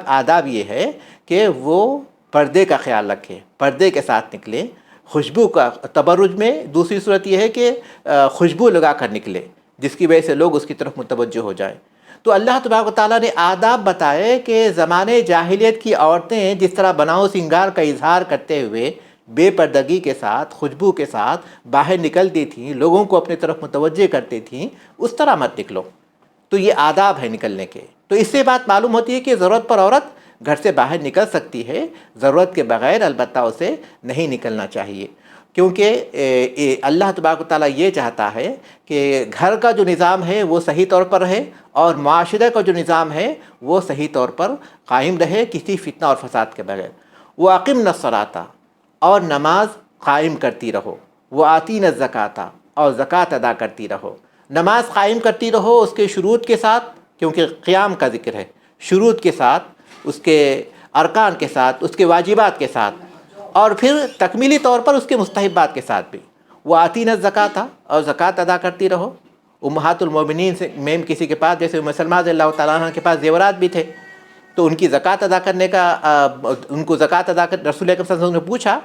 آداب یہ ہے کہ وہ پردے کا خیال رکھے، پردے کے ساتھ نکلے، خوشبو کا تبرج میں دوسری صورت یہ ہے کہ خوشبو لگا کر نکلے جس کی وجہ سے لوگ اس کی طرف متوجہ ہو جائیں۔ تو اللہ تبارک و تعالیٰ نے آداب بتائے کہ زمانے جاہلیت کی عورتیں جس طرح بناؤ سنگار کا اظہار کرتے ہوئے بے پردگی کے ساتھ، خوشبو کے ساتھ باہر نکلتی تھیں، لوگوں کو اپنی طرف متوجہ کرتی تھیں، اس طرح مت نکلو۔ تو یہ آداب ہے نکلنے کے۔ تو اس سے بات معلوم ہوتی ہے کہ ضرورت پر عورت گھر سے باہر نکل سکتی ہے، ضرورت کے بغیر البتہ اسے نہیں نکلنا چاہیے، کیونکہ اللہ تبارک و تعالیٰ یہ چاہتا ہے کہ گھر کا جو نظام ہے وہ صحیح طور پر رہے اور معاشرے کا جو نظام ہے وہ صحیح طور پر قائم رہے، کسی فتنہ اور فساد کے بغیر۔ وَأَقِمْنَا الصَّلَاةَ، اور نماز قائم کرتی رہو، وَآتِينَا الزَّكَاةَ، اور زکوٰۃ ادا کرتی رہو۔ نماز قائم کرتی رہو اس کے شروط کے ساتھ، کیونکہ قیام کا ذکر ہے، شروط کے ساتھ، اس کے ارکان کے ساتھ، اس کے واجبات کے ساتھ، اور پھر تکمیلی طور پر اس کے مستحبات کے ساتھ بھی۔ وَآتِينَا الزَّكَاةَ، اور زکوٰۃ ادا کرتی رہو۔ امہات المومنین سے میں کسی کے پاس، جیسے ام سلمہ رضی اللہ تعالیٰ عنہ کے پاس زیورات بھی تھے، تو ان کی زکوٰۃ ادا کرنے کا ان کو زکوٰۃ ادا کر رسول اکرم صلی اللہ علیہ وسلم نے پوچھا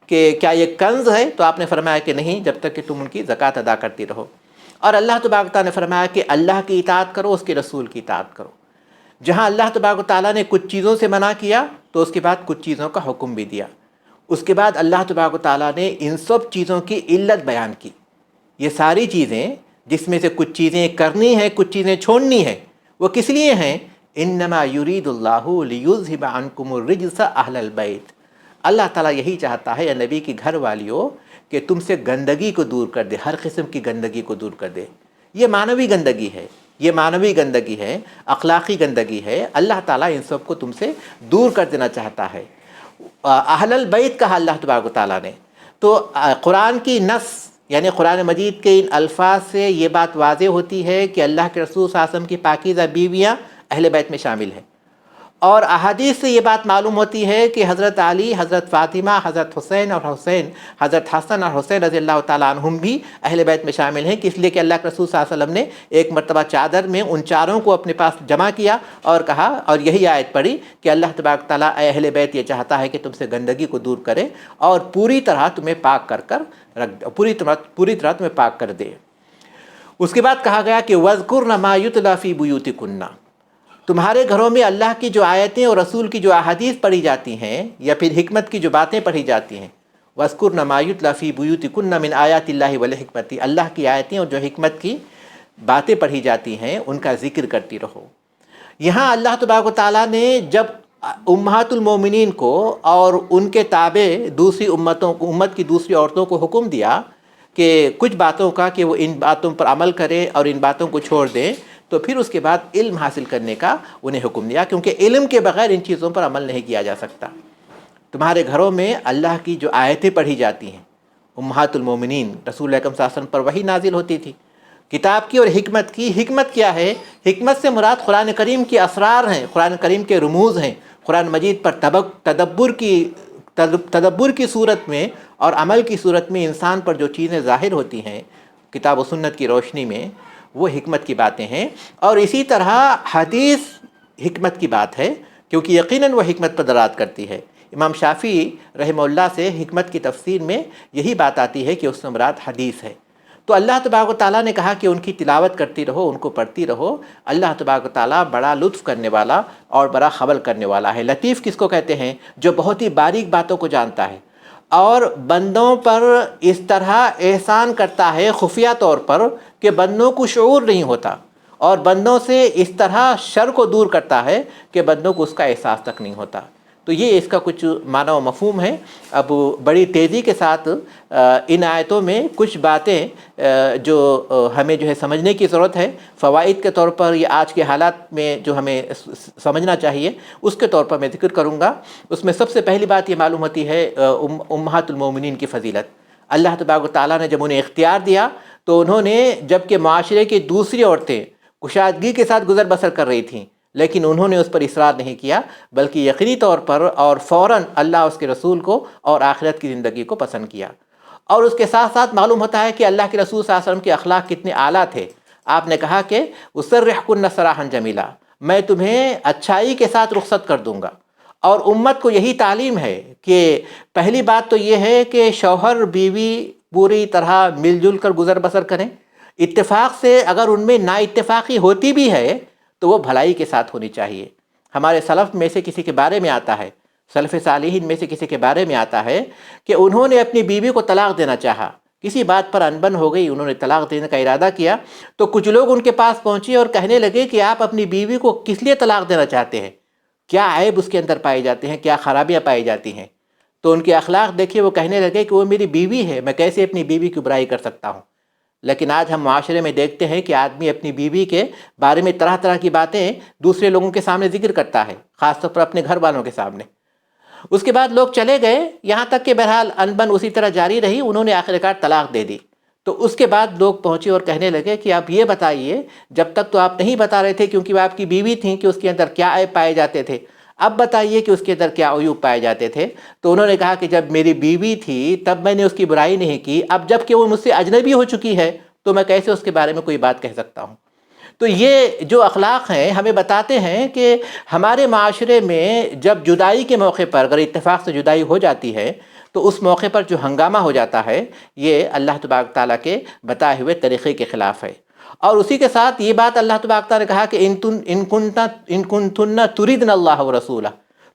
کہ کیا یہ کنز ہے؟ تو آپ نے فرمایا کہ نہیں، جب تک کہ تم ان کی زکوٰۃ ادا کرتی رہو۔ اور اللہ تبارک و تعالیٰ نے فرمایا کہ اللہ کی اطاعت کرو، اس کے رسول کی اطاعت کرو۔ جہاں اللہ تبارک و تعالیٰ نے کچھ چیزوں سے منع کیا تو اس کے بعد کچھ چیزوں کا حکم بھی دیا۔ اس کے بعد اللہ تبارک و تعالیٰ نے ان سب چیزوں کی علت بیان کی۔ یہ ساری چیزیں جس میں سے کچھ چیزیں کرنی ہیں، کچھ چیزیں چھوڑنی ہیں، وہ کس لیے ہیں؟ انما یرید اللہ لیذھب عنکم الرجس اہل البیت۔ اللہ تعالیٰ یہی چاہتا ہے، یا نبی کی گھر والیوں، کہ تم سے گندگی کو دور کر دے، ہر قسم کی گندگی کو دور کر دے۔ یہ معنوی گندگی ہے، یہ معنوی گندگی ہے، اخلاقی گندگی ہے۔ اللہ تعالیٰ ان سب کو تم سے دور کر دینا چاہتا ہے۔ اہل البیت کہا اللہ تبارک و تعالیٰ نے، تو قرآن کی نص یعنی قرآن مجید کے ان الفاظ سے یہ بات واضح ہوتی ہے کہ اللہ کے رسول صلی اللہ علیہ وسلم کی پاکیزہ بیویاں اہل بیت میں شامل ہیں، اور احادیث سے یہ بات معلوم ہوتی ہے کہ حضرت علی، حضرت فاطمہ، حضرت حسین اور حضرت حسن اور حسین رضی اللہ تعالیٰ عنہم بھی اہل بیت میں شامل ہیں، اس لیے کہ اللہ کے رسول صلی اللہ علیہ وسلم نے ایک مرتبہ چادر میں ان چاروں کو اپنے پاس جمع کیا اور کہا، اور یہی آیت پڑھی کہ اللہ تبارک تعالیٰ اے اہل بیت یہ چاہتا ہے کہ تم سے گندگی کو دور کرے اور پوری طرح تمہیں پاک کر رکھ، پوری طرح تمہیں پاک کر دے۔ اس کے بعد کہا گیا کہ وَاذْكُرْنَ مَا يُتْلَى فِي بُيُوتِكُنَّ، تمہارے گھروں میں اللہ کی جو آیتیں اور رسول کی جو احادیث پڑھی جاتی ہیں یا پھر حکمت کی جو باتیں پڑھی جاتی ہیں، وَاذْكُرْنَ مَا يُتْلَى فِي بُيُوتِكُنَّ مِنْ آيَاتِ اللَّهِ وَالْحِكْمَةِ، اللہ کی آیتیں اور جو حکمت کی باتیں پڑھی جاتی ہیں ان کا ذکر کرتی رہو۔ یہاں اللہ تبارک و تعالیٰ نے جب امہات المومنین کو اور ان کے تابع دوسری امت کی دوسری عورتوں کو حکم دیا کہ کچھ باتوں کا کہ وہ ان باتوں پر عمل کریں اور ان باتوں کو چھوڑ دیں، تو پھر اس کے بعد علم حاصل کرنے کا انہیں حکم دیا، کیونکہ علم کے بغیر ان چیزوں پر عمل نہیں کیا جا سکتا۔ تمہارے گھروں میں اللہ کی جو آیتیں پڑھی جاتی ہیں، امہات المومنین رسول اکرم صلی اللہ علیہ وسلم پر وحی نازل ہوتی تھی، کتاب کی اور حکمت کی۔ حکمت کیا ہے؟ حکمت سے مراد قرآن کریم کے اسرار ہیں، قرآن کریم کے رموز ہیں، قرآن مجید پر تدبر کی صورت میں اور عمل کی صورت میں انسان پر جو چیزیں ظاہر ہوتی ہیں کتاب و سنت کی روشنی میں، وہ حکمت کی باتیں ہیں۔ اور اسی طرح حدیث حکمت کی بات ہے، کیونکہ یقیناً وہ حکمت پر دلالت کرتی ہے۔ امام شافعی رحمہ اللہ سے حکمت کی تفسیر میں یہی بات آتی ہے کہ اس سے مراد حدیث ہے۔ تو اللہ تبارک و تعالیٰ نے کہا کہ ان کی تلاوت کرتی رہو، ان کو پڑھتی رہو۔ اللہ تبارک و تعالیٰ بڑا لطف کرنے والا اور بڑا خبر کرنے والا ہے۔ لطیف کس کو کہتے ہیں؟ جو بہت ہی باریک باتوں کو جانتا ہے اور بندوں پر اس طرح احسان کرتا ہے خفیہ طور پر کہ بندوں کو شعور نہیں ہوتا، اور بندوں سے اس طرح شر کو دور کرتا ہے کہ بندوں کو اس کا احساس تک نہیں ہوتا۔ تو یہ اس کا کچھ معنی و مفہوم ہے۔ اب بڑی تیزی کے ساتھ ان آیتوں میں کچھ باتیں جو ہمیں جو ہے سمجھنے کی ضرورت ہے، فوائد کے طور پر یا آج کے حالات میں جو ہمیں سمجھنا چاہیے اس کے طور پر میں ذکر کروں گا۔ اس میں سب سے پہلی بات یہ معلوم ہوتی ہے امہات المومنین کی فضیلت۔ اللہ تبارک و تعالیٰ نے جب انہیں اختیار دیا تو انہوں نے، جب کہ معاشرے کی دوسری عورتیں کشادگی کے ساتھ گزر بسر کر رہی تھیں، لیکن انہوں نے اس پر اصرار نہیں کیا، بلکہ یقینی طور پر اور فوراً اللہ اس کے رسول کو اور آخرت کی زندگی کو پسند کیا۔ اور اس کے ساتھ ساتھ معلوم ہوتا ہے کہ اللہ کے رسول صلی اللہ علیہ وسلم کے اخلاق کتنے اعلیٰ تھے۔ آپ نے کہا کہ اُسَرِّحْكُنَّ سَرَاحًا جَمِيلًا، میں تمہیں اچھائی کے ساتھ رخصت کر دوں گا۔ اور امت کو یہی تعلیم ہے کہ پہلی بات تو یہ ہے کہ شوہر بیوی پوری طرح مل جل کر گزر بسر کریں، اتفاق سے اگر ان میں نا اتفاقی ہوتی بھی ہے تو وہ بھلائی کے ساتھ ہونی چاہیے۔ ہمارے سلف میں سے کسی کے بارے میں آتا ہے، سلف صالحین میں سے کسی کے بارے میں آتا ہے کہ انہوں نے اپنی بیوی کو طلاق دینا چاہا، کسی بات پر انبن ہو گئی، انہوں نے طلاق دینے کا ارادہ کیا، تو کچھ لوگ ان کے پاس پہنچے اور کہنے لگے کہ آپ اپنی بیوی کو کس لیے طلاق دینا چاہتے ہیں؟ کیا عیب اس کے اندر پائے جاتے ہیں؟ کیا خرابیاں پائی جاتی ہیں؟ تو ان کے اخلاق دیکھیے، وہ کہنے لگے کہ وہ میری بیوی ہے، میں کیسے اپنی بیوی کی برائی کر سکتا ہوں؟ لیکن آج ہم معاشرے میں دیکھتے ہیں کہ آدمی اپنی بیوی کے بارے میں طرح طرح کی باتیں دوسرے لوگوں کے سامنے ذکر کرتا ہے، خاص طور پر اپنے گھر والوں کے سامنے۔ اس کے بعد لوگ چلے گئے، یہاں تک کہ بہرحال انبن اسی طرح جاری رہی، انہوں نے آخرکار طلاق دے دی۔ تو اس کے بعد لوگ پہنچے اور کہنے لگے کہ آپ یہ بتائیے، جب تک تو آپ نہیں بتا رہے تھے کیونکہ وہ آپ کی بیوی تھیں کہ اس کے اندر کیا عیب پائے جاتے تھے، اب بتائیے کہ اس کے اندر کیا عیوب پائے جاتے تھے۔ تو انہوں نے کہا کہ جب میری بیوی تھی تب میں نے اس کی برائی نہیں کی، اب جب کہ وہ مجھ سے اجنبی ہو چکی ہے تو میں کیسے اس کے بارے میں کوئی بات کہہ سکتا ہوں؟ تو یہ جو اخلاق ہیں ہمیں بتاتے ہیں کہ ہمارے معاشرے میں جب جدائی کے موقع پر اگر اتفاق سے جدائی ہو جاتی ہے تو اس موقع پر جو ہنگامہ ہو جاتا ہے یہ اللہ تبارک تعالیٰ کے بتائے ہوئے طریقے کے خلاف ہے۔ اور اسی کے ساتھ یہ بات اللہ تبارک تعالیٰ نے کہا کہ ان کنتن تردن اللہ ورسولہ،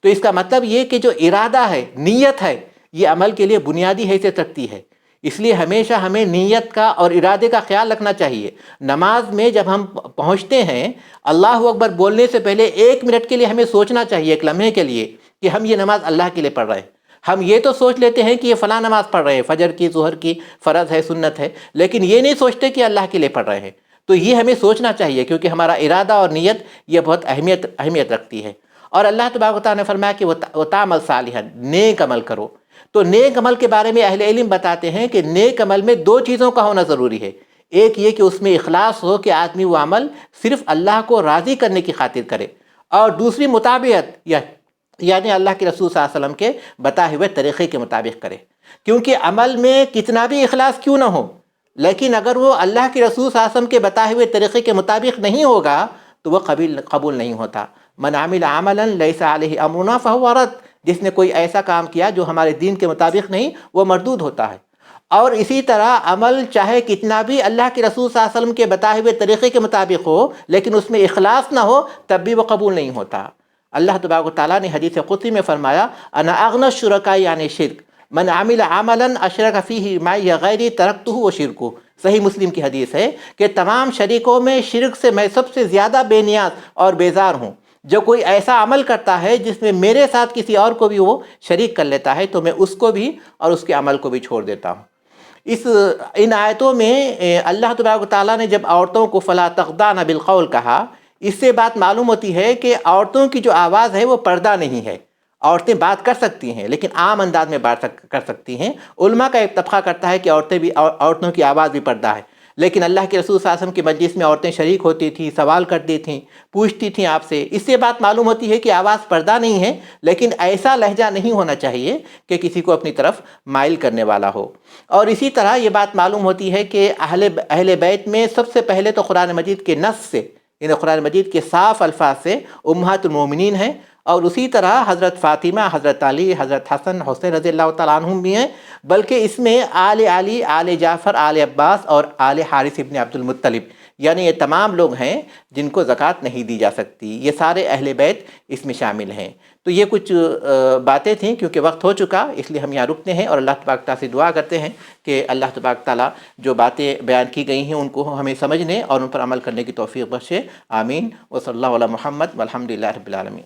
تو اس کا مطلب یہ کہ جو ارادہ ہے، نیت ہے، یہ عمل کے لیے بنیادی حیثیت رکھتی ہے۔ اس لیے ہمیشہ ہمیں نیت کا اور ارادے کا خیال رکھنا چاہیے۔ نماز میں جب ہم پہنچتے ہیں، اللہ اکبر بولنے سے پہلے 1 منٹ کے لیے ہمیں سوچنا چاہیے، ایک لمحے کے لیے، کہ ہم یہ نماز اللہ کے لیے پڑھ رہے ہیں۔ ہم یہ تو سوچ لیتے ہیں کہ یہ فلاں نماز پڑھ رہے ہیں، فجر کی، ظہر کی، فرض ہے، سنت ہے، لیکن یہ نہیں سوچتے کہ اللہ کے لیے پڑھ رہے ہیں۔ تو یہ ہمیں سوچنا چاہیے کیونکہ ہمارا ارادہ اور نیت یہ بہت اہمیت رکھتی ہے۔ اور اللہ تبارک و تعالیٰ نے فرمایا کہ وہ تعمل صالحا، نیک عمل کرو۔ تو نیک عمل کے بارے میں اہل علم بتاتے ہیں کہ نیک عمل میں دو چیزوں کا ہونا ضروری ہے. ایک یہ کہ اس میں اخلاص ہو کہ آدمی وہ عمل صرف اللہ کو راضی کرنے کی خاطر کرے، اور دوسری مطابعت یعنی اللہ کے رسول صلی اللہ علیہ وسلم کے بتائے ہوئے طریقے کے مطابق کرے. کیونکہ عمل میں کتنا بھی اخلاص کیوں نہ ہو، لیکن اگر وہ اللہ کے رسول صلی اللہ علیہ وسلم کے بتائے ہوئے طریقے کے مطابق نہیں ہوگا تو وہ قبول نہیں ہوتا. من عمل عملا لیس علیہ امرنا فہو رد، جس نے کوئی ایسا کام کیا جو ہمارے دین کے مطابق نہیں، وہ مردود ہوتا ہے. اور اسی طرح عمل چاہے کتنا بھی اللہ کے رسول صلی اللہ علیہ وسلم کے بتائے ہوئے طریقے کے مطابق ہو، لیکن اس میں اخلاص نہ ہو تب بھی وہ قبول نہیں ہوتا. اللہ تبارک و تعالیٰ نے حدیث قدسی میں فرمایا انا اغنی الشرکاء عن الشرک من عمل عملا اشرک فیہ معی غیری ترکتہ وشرکہ. صحیح مسلم کی حدیث ہے کہ تمام شریکوں میں شرک سے میں سب سے زیادہ بے نیاز اور بیزار ہوں. جو کوئی ایسا عمل کرتا ہے جس میں میرے ساتھ کسی اور کو بھی وہ شریک کر لیتا ہے تو میں اس کو بھی اور اس کے عمل کو بھی چھوڑ دیتا ہوں. ان آیتوں میں اللہ تبارک و تعالیٰ نے جب عورتوں کو فلا تخضعن بالقول کہا، اس سے بات معلوم ہوتی ہے کہ عورتوں کی جو آواز ہے وہ پردہ نہیں ہے. عورتیں بات کر سکتی ہیں لیکن عام انداز میں بات کر سکتی ہیں. علماء کا ایک طبقہ کرتا ہے کہ عورتوں کی آواز بھی پردہ ہے، لیکن اللہ کے رسول صلی اللہ علیہ وسلم کی مجلس میں عورتیں شریک ہوتی تھیں، سوال کرتی تھیں، پوچھتی تھیں آپ سے. اس سے بات معلوم ہوتی ہے کہ آواز پردہ نہیں ہے، لیکن ایسا لہجہ نہیں ہونا چاہیے کہ کسی کو اپنی طرف مائل کرنے والا ہو. اور اسی طرح یہ بات معلوم ہوتی ہے کہ اہل بیت میں سب سے پہلے تو قرآن مجید کے نص سے، یعنی قرآن مجید کے صاف الفاظ سے امہات المومنین ہیں، اور اسی طرح حضرت فاطمہ، حضرت علی، حضرت حسن حسین رضی اللہ تعالیٰ عنہم بھی ہیں، بلکہ اس میں آل علی، آل جعفر، آل عباس اور آل حارث ابن عبد المطلب، یعنی یہ تمام لوگ ہیں جن کو زکوٰۃ نہیں دی جا سکتی. یہ سارے اہل بیت اس میں شامل ہیں. تو یہ کچھ باتیں تھیں، کیونکہ وقت ہو چکا اس لیے ہم یہاں رکتے ہیں، اور اللہ تبارک تعالیٰ سے دعا کرتے ہیں کہ اللہ تبارک تعالیٰ جو باتیں بیان کی گئی ہیں ان کو ہمیں سمجھنے اور ان پر عمل کرنے کی توفیق بخشے. آمین. وصلی اللہ علی محمد والحمد للہ رب العالمین.